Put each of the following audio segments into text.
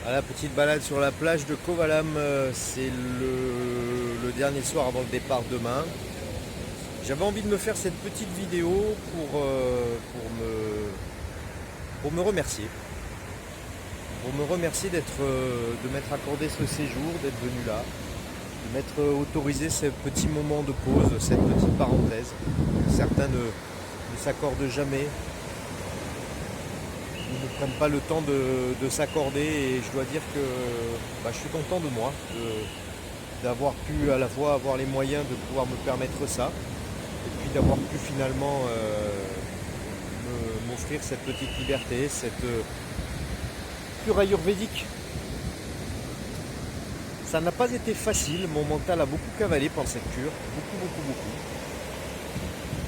Voilà, petite balade sur la plage de Kovalam, c'est le dernier soir avant le départ demain. J'avais envie de me faire cette petite vidéo pour me remercier. Pour me remercier de m'être accordé ce séjour, d'être venu là, de m'être autorisé ce petit moment de pause, cette petite parenthèse. Certains ne s'accordent jamais, ils ne prennent pas le temps de s'accorder et je dois dire que je suis content de moi, d'avoir pu à la fois avoir les moyens de pouvoir me permettre ça et puis d'avoir pu finalement m'offrir cette petite liberté, cette cure ayurvédique. Ça n'a pas été facile, mon mental a beaucoup cavalé pendant cette cure, beaucoup.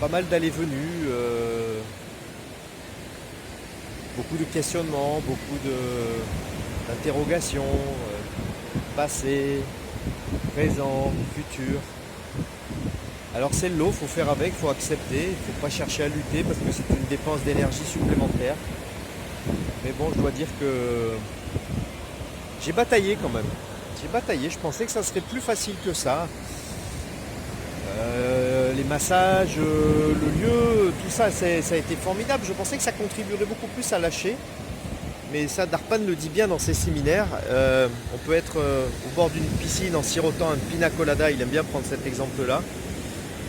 Pas mal d'allées-venues, beaucoup de questionnements, beaucoup d'interrogations, passé, présent, futur. Alors c'est le lot, il faut faire avec, il faut accepter, il ne faut pas chercher à lutter parce que c'est une dépense d'énergie supplémentaire. Mais bon, je dois dire que j'ai bataillé quand même. J'ai bataillé, je pensais que ça serait plus facile que ça. Les massages, le lieu, tout ça, ça a été formidable. Je pensais que ça contribuerait beaucoup plus à lâcher. Mais ça, Darpan le dit bien dans ses séminaires. On peut être au bord d'une piscine en sirotant un pina colada, il aime bien prendre cet exemple-là.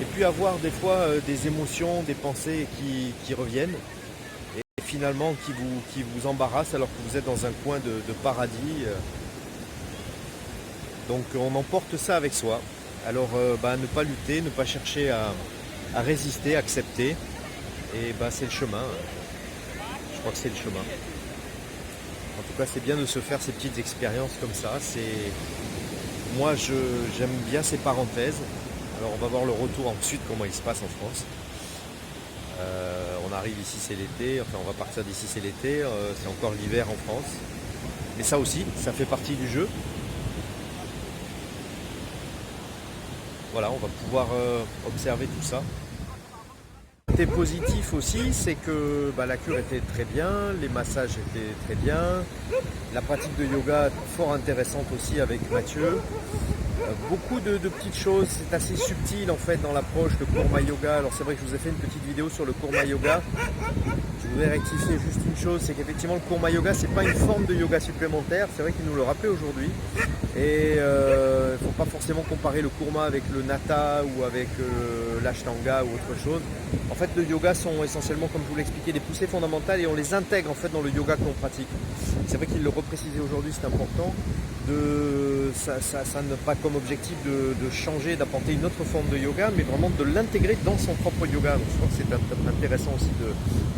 Et puis avoir des fois des émotions, des pensées qui reviennent. Et finalement qui vous embarrassent alors que vous êtes dans un coin de paradis. Donc on emporte ça avec soi. Alors ne pas lutter, ne pas chercher à résister, accepter. Et c'est le chemin. Je crois que c'est le chemin. En tout cas, c'est bien de se faire ces petites expériences comme ça. Moi, j'aime bien ces parenthèses. Alors, on va voir le retour ensuite, comment il se passe en France. On arrive ici, c'est l'été. Enfin, on va partir d'ici, c'est l'été. C'est encore l'hiver en France. Mais ça aussi, ça fait partie du jeu. Voilà, on va pouvoir observer tout ça. Le côté positif aussi, c'est que la cure était très bien, les massages étaient très bien, la pratique de yoga fort intéressante aussi avec Mathieu. Beaucoup de petites choses, c'est assez subtil en fait dans l'approche de Kurma Yoga. Alors c'est vrai que je vous ai fait une petite vidéo sur le Kurma Yoga. Je voudrais rectifier juste une chose, c'est qu'effectivement le Kurma Yoga c'est pas une forme de yoga supplémentaire, c'est vrai qu'il nous le rappelait aujourd'hui. Et il ne faut pas forcément comparer le Kurma avec le Nata ou avec l'Ashtanga ou autre chose. En fait le yoga sont essentiellement, comme je vous l'expliquais, des poussées fondamentales et on les intègre en fait dans le yoga que l'on pratique. C'est vrai qu'il le reprécisait aujourd'hui, c'est important. Ça n'a pas comme objectif de changer, d'apporter une autre forme de yoga, mais vraiment de l'intégrer dans son propre yoga. Donc je crois que c'est intéressant aussi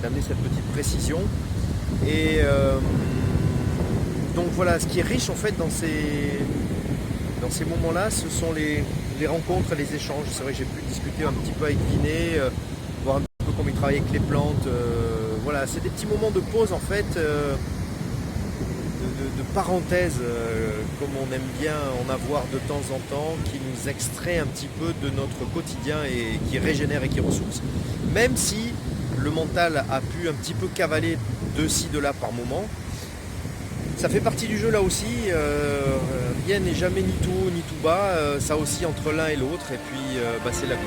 d'amener cette petite précision. Et donc voilà, ce qui est riche en fait dans ces moments-là, ce sont les rencontres, les échanges. C'est vrai que j'ai pu discuter un petit peu avec Vinet, voir un petit peu comment il travaille avec les plantes. Voilà, c'est des petits moments de pause en fait. De parenthèses, comme on aime bien en avoir de temps en temps, qui nous extrait un petit peu de notre quotidien et qui régénère et qui ressource. Même si le mental a pu un petit peu cavaler de ci, de là par moment, ça fait partie du jeu là aussi. Rien n'est jamais ni tout haut ni tout bas, ça aussi entre l'un et l'autre, et puis c'est la vie.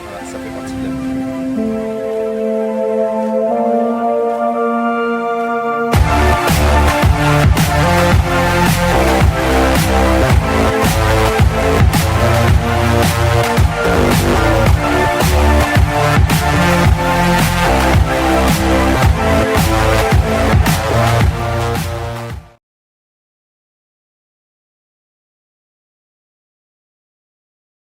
Voilà, ça fait partie de la vie.